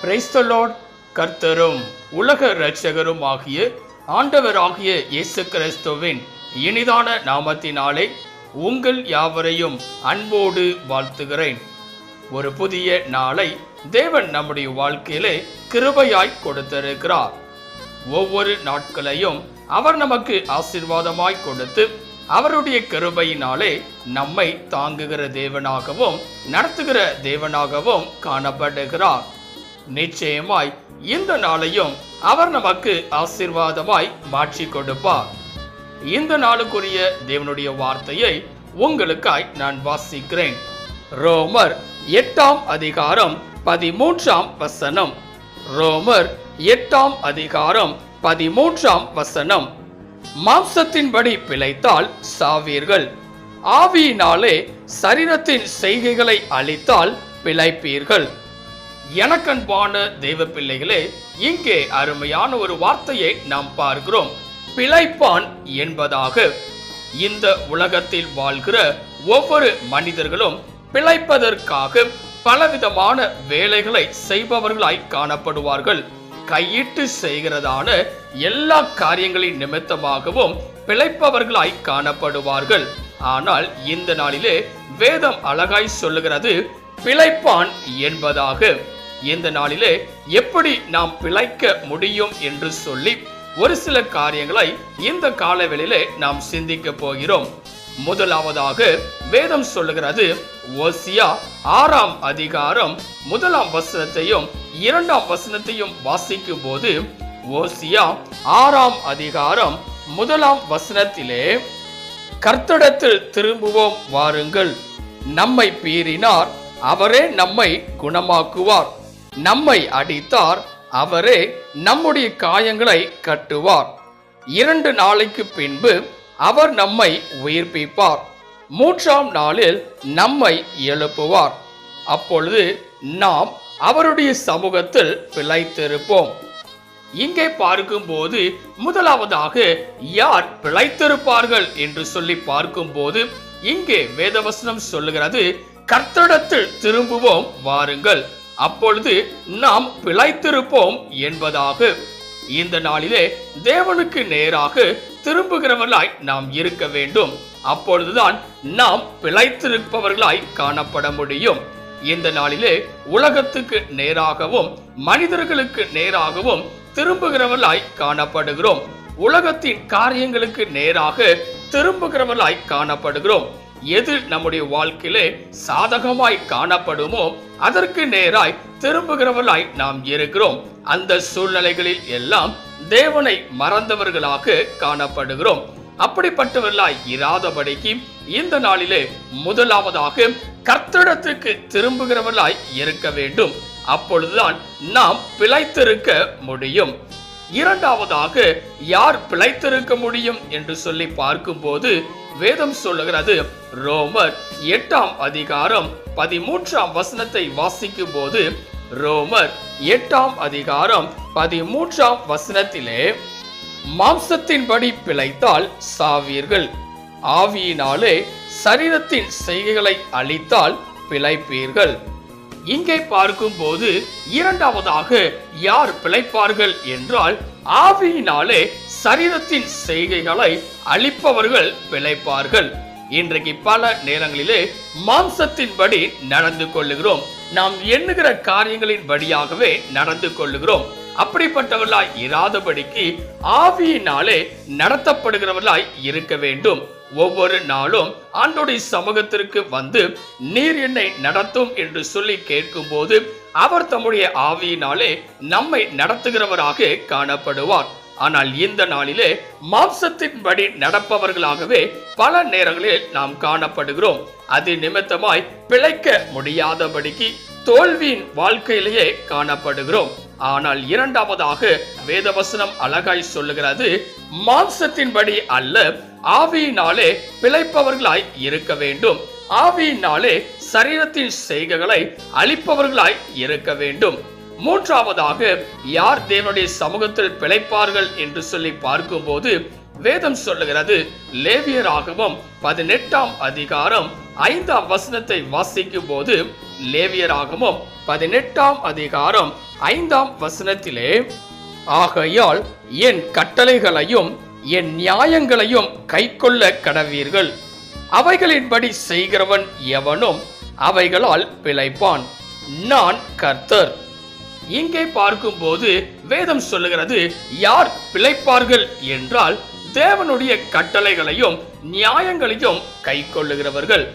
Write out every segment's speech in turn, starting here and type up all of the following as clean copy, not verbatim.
Praise the Lord. கர்த்தரும் உலக இரட்சகரும் ஆகிய ஆண்டவராகிய இயேசு கிறிஸ்துவின் இனிதான நாமத்தினாலே உங்கள் யாவரையும் அன்போடு வாழ்த்துகிறேன். ஒரு புதிய நாளை தேவன் நம்முடைய வாழ்க்கையிலே கிருபையாய் கொடுத்திருக்கிறார். ஒவ்வொரு நாட்களையும் அவர் நமக்கு ஆசீர்வாதமாய் கொடுத்து அவருடைய கிருபையினாலே நம்மை தாங்குகிற தேவனாகவும் நடத்துகிற தேவனாகவும் காணப்படுகிறார். நிச்சயமாய் இந்த நாளையும் அவர் நமக்கு ஆசீர்வாதமாய் மாற்றி கொடுப்பார். இந்த நாளுக்குரிய தேவனுடைய வார்த்தையை உங்களுக்காய் நான் வாசிக்கிறேன். ரோமர் 8ஆம் அதிகாரம் 13ஆம் வசனம். ரோமர் 8ஆம் அதிகாரம் 13ஆம் வசனம். மாம்சத்தின்படி பிழைத்தால் சாவீர்கள், ஆவியினாலே சரீரத்தின் செய்கைகளை அழித்தால் பிழைப்பீர்கள். எனக்கன்பான தேவ பிள்ளைகளே, இங்கே அருமையான ஒரு வார்த்தையை நாம் பார்க்கிறோம். பிழைப்பான் என்பதாக. இந்த உலகத்தில் வாழ்கிற ஒவ்வொரு மனிதர்களும் பிழைப்பதற்காக பலவிதமான வேலைகளை செய்பவர்களாய் காணப்படுவார்கள். கையிட்டு செய்கிறதான எல்லா காரியங்களின் நிமித்தமாகவும் பிழைப்பவர்களாய் காணப்படுவார்கள். ஆனால் இந்த நாளிலே வேதம் அழகாய் சொல்லுகிறது பிழைப்பான் என்பதாக. இந்த நாளிலே எப்படி நாம் பிழைக்க முடியும் என்று சொல்லி ஒரு சில காரியங்களை இந்த காலவெளியிலே நாம் சிந்திக்க போகிறோம். முதலாவதாக வேதம் சொல்லுகிறது, ஓசியா 6ஆம் அதிகாரம் 1ஆம் வசனத்தையும் 2ஆம் வசனத்தையும் வாசிக்கும் போது, ஓசியா 6ஆம் அதிகாரம் 1ஆம் வசனத்திலே, கர்த்தரிடத்தில் திரும்புவோம் வாருங்கள், நம்மை பீறினார் அவரே நம்மை குணமாக்குவார், நம்மை அடித்தார் அவரே நம்முடைய காயங்களை கட்டுவார், 2 நாளைக்கு பின்பு அவர் நம்மை உயிர்ப்பிப்பார், 3ஆம் நாளில் நம்மை எழுப்புவார், அப்பொழுது நாம் அவருடைய சமூகத்தில் பிழைத்திருப்போம். இங்கே பார்க்கும்போது முதலாவதாக யார் பிழைத்திருப்பார்கள் என்று சொல்லி பார்க்கும்போது இங்கே வேதவசனம் சொல்லுகிறது, கர்த்தரிடத்தில் திரும்புவோம் வாருங்கள், அப்பொழுது நாம் பிழைத்திருப்போம் என்பதாக. இந்த நாளிலே தேவனுக்கு நேராக திரும்புகிறவர்களாய் நாம் இருக்க வேண்டும். அப்பொழுதுதான் நாம் பிழைத்திருப்பவர்களாய் காணப்பட முடியும். இந்த நாளிலே உலகத்துக்கு நேராகவும் மனிதர்களுக்கு நேராகவும் திரும்புகிறவர்களாய் காணப்படுகிறோம். உலகத்தின் காரியங்களுக்கு நேராக திரும்புகிறவர்களாய் காணப்படுகிறோம். எது நம்முடைய வாழ்க்கையிலே சாதகமாய் காணப்படுமோ அதற்கு நேராய் திரும்புகிறவர்களாய் நாம் இருக்கிறோம். அந்த சூழ்நிலைகளில் எல்லாம் தேவனை மறந்தவர்களாக காணப்படுகிறோம். அப்படிப்பட்டவர்களாய் இராதபடிக்கு இந்த நாளிலே முதலாவதாக கர்த்தரிடத்துக்கு திரும்புகிறவர்களாய் இருக்க வேண்டும். அப்பொழுதுதான் நாம் பிழைத்திருக்க முடியும். இரண்டாவதாக யார் பிழைத்திருக்க முடியும் என்று சொல்லி பார்க்கும்போது வேதம் சொல்லுகிறது, ரோமர் 8ஆம் அதிகாரம் 13ஆம் வசனத்தை வாசிக்கும் போது, ரோமர் 8ஆம் அதிகாரம் 13ஆம் வசனத்திலே, மாம்சத்தின்படி பிழைத்தால் சாவீர்கள், ஆவியினாலே சரீரத்தின் செய்கைகளை அழித்தால் பிழைப்பீர்கள். இங்கே பார்க்கும்போது இரண்டாவதாக யார் பிழைப்பார்கள் என்றால், ஆவியினாலே சரீரத்தின் செய்கைகளை அழிப்பவர்கள் பிழைப்பார்கள். இன்றைக்கு பல நேரங்களிலே மாம்சத்தின்படி நடந்து கொள்ளுகிறோம். நாம் எண்ணுகிற காரியங்களின் படியாகவே நடந்து கொள்ளுகிறோம். அப்படிப்பட்டவர்களாய் இராதபடிக்கு ஆவியினாலே நடத்தப்படுகிறவர்களாய் இருக்க வேண்டும். ஒவ்வொரு நாளும் ஆண்டவருடைய சமூகத்திற்கு வந்து நீர் என்னை நடத்தும் என்று சொல்லி கேட்கும் போது அவர் தம்முடைய ஆவியினாலே நம்மை நடத்துகிறவராக காணப்படுவார். ஆனால் இந்த நாளிலே மாம்சத்தின்படி நடப்பவர்களாகவே பல நேரங்களில் நாம் காணப்படுகிறோம். அது நிமித்தமாய் பிழைக்க முடியாதபடிக்கு தோல்வியின் வாழ்க்கையிலேயே காணப்படுகிறோம். ஆனால் இரண்டாவதாக வேதவசனம் அழகாய் சொல்லுகிறது, மாம்சத்தின்படி அல்ல ஆவியினாலே பிழைப்பவர்களாய் இருக்க வேண்டும், ஆவியினாலே சரீரத்தின் செய்கைகளை அழிப்பவர்களாய் இருக்க வேண்டும். மூன்றாவதாக யார் தேவனுடைய சமூகத்தில் பிழைப்பார்கள் என்று சொல்லி பார்க்கும்போது வேதம் சொல்லுகிறது, லேவியராகமம் 18ஆம் அதிகாரம் 5ஆம் வசனத்தை வாசிக்கும் போது லேவியராகமம் 18ஆம் அதிகாரம் 5ஆம் வசனத்திலே, ஆகையால் என் கட்டளைகளையும் என் நியாயங்களையும் கைக்கொள்ள கடவீர்கள், அவைகளின்படி செய்கிறவன் எவனும் அவைகளால் பிழைப்பான், நான் கர்த்தர். இங்கே பார்க்கும்போது வேதம் சொல்லுகிறது, யார் பிழைப்பார்கள் என்றால் தேவனுடைய கட்டளைகளையும் நியாயங்களையும் கைக்கொள்ளுகிறவர்கள்.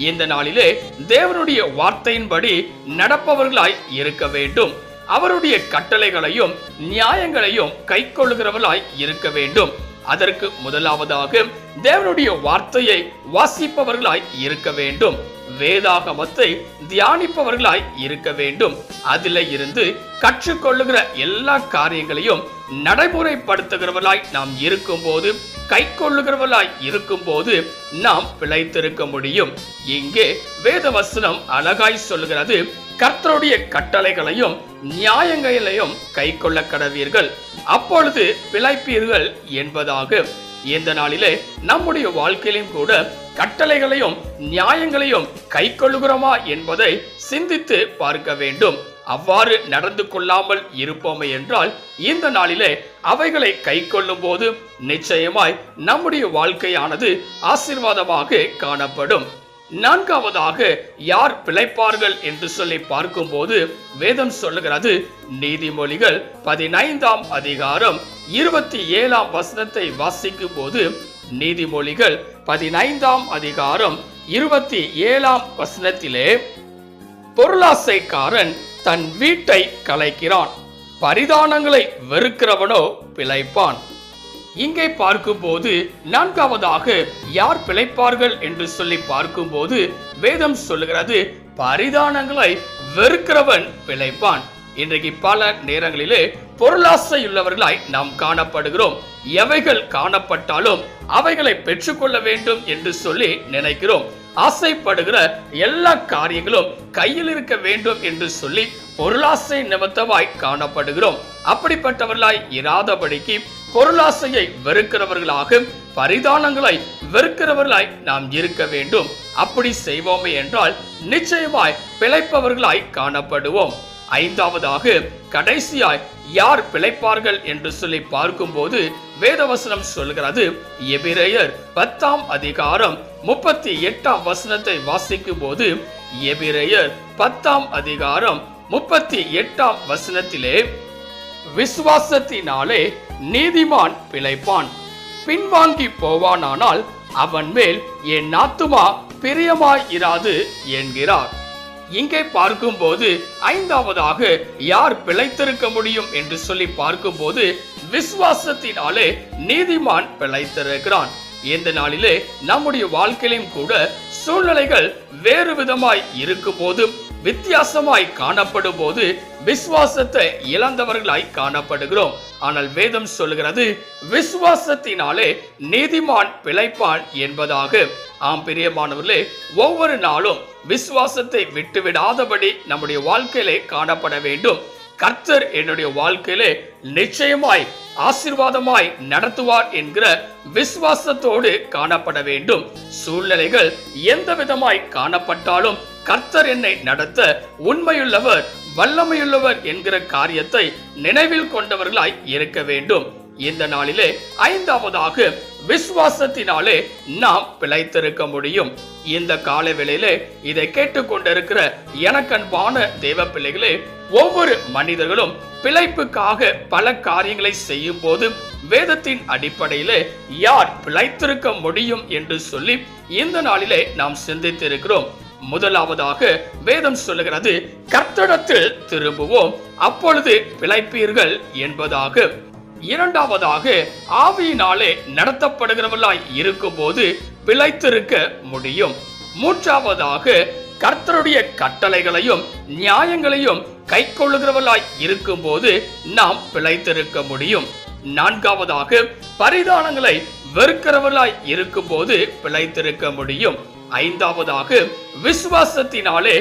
இந்த நாளிலே தேவனுடைய வார்த்தையின்படி நடப்பவர்களாய் இருக்க வேண்டும். அவருடைய கட்டளைகளையும் நியாயங்களையும் கைக்கொள்ளுகிறவர்களாய் இருக்க வேண்டும். அதற்கு முதலாவதாக தேவனுடைய வார்த்தையை வாசிப்பவர்களாய் இருக்க வேண்டும். வேதாகமத்தை தியானிப்பவர்களாய் இருக்க வேண்டும். அதில் இருந்து கற்றுக்கொள்ளுகிற எல்லா காரியங்களையும் நடைமுறைப்படுத்துகிறவர்களாய் நாம் இருக்கும் போது, கை கொள்ளுகிறவர்களாய் இருக்கும் போது நாம் பிழைத்திருக்க முடியும். இங்கே வேதவசனம் அழகாய் சொல்லுகிறது, கர்த்தருடைய கட்டளைகளையும் நியாயங்களையும் கை கொள்ள கடவீர்கள், அப்பொழுது பிழைப்பீர்கள் என்பதாக. இந்த நாளிலே நம்முடைய வாழ்க்கையிலும் கூட கட்டளைகளையும் நியாயங்களையும் கை கொள்ளுகிறோமா என்பதை சிந்தித்து பார்க்க வேண்டும். அவ்வாறு நடந்து கொள்ளாமல் இருப்போமே என்றால் இந்த நாளிலே அவைகளை கை கொள்ளும் போது நிச்சயமாய் நம்முடைய வாழ்க்கையானது ஆசீர்வாதமாக காணப்படும். 4ஆவதாக யார் பிழைப்பார்கள் என்று சொல்லி பார்க்கும் போது வேதம் சொல்லுகிறது, நீதிமொழிகள் 15ஆம் அதிகாரம் 27ஆம் வசனத்தை வாசிக்கும் போது, நீதிமொழிகள் 15ஆம் அதிகாரம் 27ஆம் வசனத்திலே, பொருளாசைக்காரன் தன் வீட்டை கலைக்கிறான், பரிதானங்களை வெறுக்கிறவனோ பிழைப்பான். இங்கே பார்க்கும்போது 4ஆவதாக யார் பிழைப்பார்கள் என்று சொல்லி பார்க்கும்போது வேதம் சொல்லுகிறது, பரிதானங்களை வெறுக்கிறவன் பிழைப்பான். இன்றைக்கு பல நேரங்களிலே பொருளாசையுள்ளவர்களாய் நாம் காணப்படுகிறோம். எவைகள் காணப்பட்டாலும் அவைகளை பெற்றுக்கொள்ள வேண்டும் என்று சொல்லி நினைக்கிறோம். ஆசைப்படுகிற எல்லா காரியங்களும் கையில் இருக்க வேண்டும் என்று சொல்லி பொருளாசை நிமித்தமாய் காணப்படுகிறோம். அப்படிப்பட்டவர்களாய் இராதபடிக்கு பொருளாசையை வெறுக்கிறவர்களாக, பரிதானங்களை வெறுக்கிறவர்களாய் நாம் இருக்க வேண்டும். அப்படி செய்வோமே என்றால் நிச்சயமாய் பிழைப்பவர்களாய் காணப்படுவோம். 5ஆவதாக கடைசியாய் யார் பிழைப்பார்கள் என்று சொல்லி பார்க்கும்போது வேதவசனம் சொல்கிறது, எபிரேயர் 10ஆம் அதிகாரம் 38ஆம் வசனத்தை வாசிக்கும் போது, எபிரேயர் 10ஆம் அதிகாரம் 38ஆம் வசனத்திலே, விசுவாசத்தினாலே நீதிமான் பிழைப்பான், பின்வாங்கி போவானானால் அவன் மேல் என் ஆத்துமா பிரியமாய் இராது என்கிறார். இங்கே பார்க்கும்போது 5ஆவதாக யார் பிழைத்திருக்க முடியும் என்று சொல்லி பார்க்கும்போது விசுவாசத்தினாலே நீதிமான் பிழைத்திருக்கிறான். இந்த நாளிலே நம்முடைய வாழ்க்கையிலும் கூட சூழ்நிலைகள் வேறு விதமாய் இருக்கும் போது, வித்தியாசமாய் காணப்படும் போது விசுவாசத்தை இழந்தவர்களாய் காணப்படுகிறோம். ஆனால் வேதம் சொல்கிறது, விசுவாசத்தினாலே நீதிமான் பிழைப்பான் என்பதாக. ஆம் பிரியமானவர்களே, ஒவ்வொரு நாளும் விசுவாசத்தை விட்டுவிடாதபடி நம்முடைய வாழ்க்கையிலே காணப்பட வேண்டும். கர்த்தர் என்னுடைய வாழ்க்கையிலே நிச்சயமாய் ஆசீர்வாதமாய் நடத்துவார் என்கிற விசுவாசத்தோடு காணப்பட வேண்டும். சூழ்நிலைகள் எந்த விதமாய் காணப்பட்டாலும் கர்த்தர் என்னை நடத்த உண்மையுள்ளவர், வல்லமையுள்ளவர் என்கிற காரியத்தை நினைவில் கொண்டவர்களாய் இருக்க வேண்டும். இந்த நாளிலே 5ஆவதாக விசுவாசத்தினாலே நாம் பிழைத்திருக்க முடியும். இந்த கால வேளையிலே இதை கேட்டுக்கொண்டிருக்கிற எனக்கன்பான தேவ பிள்ளைகளே, ஒவ்வொரு மனிதர்களும் பிழைப்புக்காக பல காரியங்களை செய்யும் போது வேதத்தின் அடிப்படையிலே யார் பிழைத்திருக்க முடியும் என்று சொல்லி இந்த நாளிலே நாம் சிந்தித்திருக்கிறோம். முதலாவதாக வேதம் சொல்லுகிறது, கர்த்தரிடத்தில் திரும்புவோம், அப்பொழுது பிழைப்பீர்கள் என்பதாக. 2ஆவதாக ஆவியினாலே நடத்தப்படுகிறவர்களாய் இருக்கும் போது பிழைத்திருக்க முடியும். 3ஆவதாக கர்த்தருடைய கட்டளைகளையும் நியாயங்களையும் கை கொள்ளுகிறவர்களாய் இருக்கும் போது நாம் பிழைத்திருக்க முடியும். 4ஆவதாக பரிதானங்களை வெறுக்கிறவர்களாய் இருக்கும் போது பிழைத்திருக்க முடியும். 5ஆவதாக விசுவாசத்தினாலே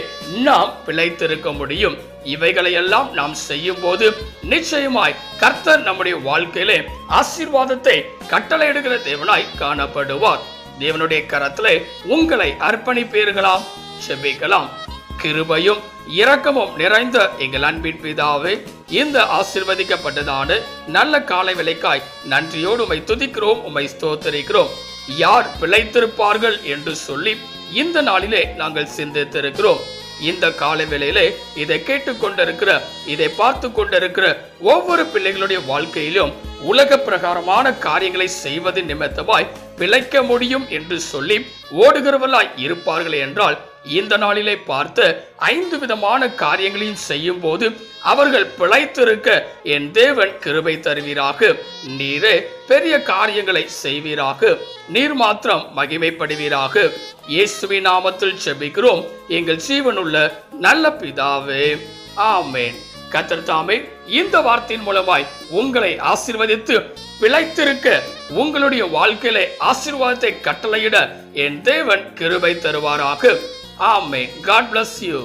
நாம் பிழைத்திருக்க முடியும். இவைகளையெல்லாம் நாம் செய்யும் போது நிச்சயமாய் கர்த்தர் நம்முடைய வாழ்க்கையிலே ஆசீர்வாதத்தை கட்டளையிடுகிற தேவனாய் காணப்படுவார். தேவனுடைய கரத்திலே உங்களை அர்ப்பணிப்பீர்களாம். செபிக்கலாம். கிருபையும் இரக்கமும் நிறைந்த எங்கள் அன்பின் பிதாவே, இந்த ஆசீர்வதிக்கப்பட்டதான நல்ல காலை வேளைக்காய் நன்றியோடு உம்மை துதிக்கிறோம், உம்மை ஸ்தோத்திரிக்கிறோம். யார் பிழைத்திருப்பார்கள் என்று சொல்லி இந்த நாளிலே நாங்கள் சிந்தித்திருக்கிறோம். இந்த காலை வேளையிலே இதை கேட்டுக்கொண்டிருக்கிற, இதை பார்த்து கொண்டிருக்கிற ஒவ்வொரு பிள்ளைகளுடைய வாழ்க்கையிலும் உலக பிரகாரமான காரியங்களை செய்வது நிமித்தமாய் பிழைக்க முடியும் என்று சொல்லி ஓடுகிறவர்களாய் இருப்பார்கள் என்றால், இந்த நாளிலே பார்த்து 5 விதமான காரியங்களையும் செய்யும் போது அவர்கள் பிழைத்திருக்க என் தேவன் கிருபை தருவீராக. நீரே பெரிய காரியங்களை செய்வீராக. நீர் மாத்திரம் மகிமைப்படுவீராக. இயேசுவின் நாமத்தில் செபிக்கிறோம் எங்கள் ஜீவனுள்ள நல்ல பிதாவே, ஆமென். கர்த்தர் தாமே இந்த வார்த்தையின் மூலமாய் உங்களை ஆசீர்வதித்து பிழைத்திருக்க உங்களுடைய வாழ்க்கையிலே ஆசீர்வாதத்தை கட்டளையிட என் தேவன் கிருபை தருவாராக. ஆமென். God bless you.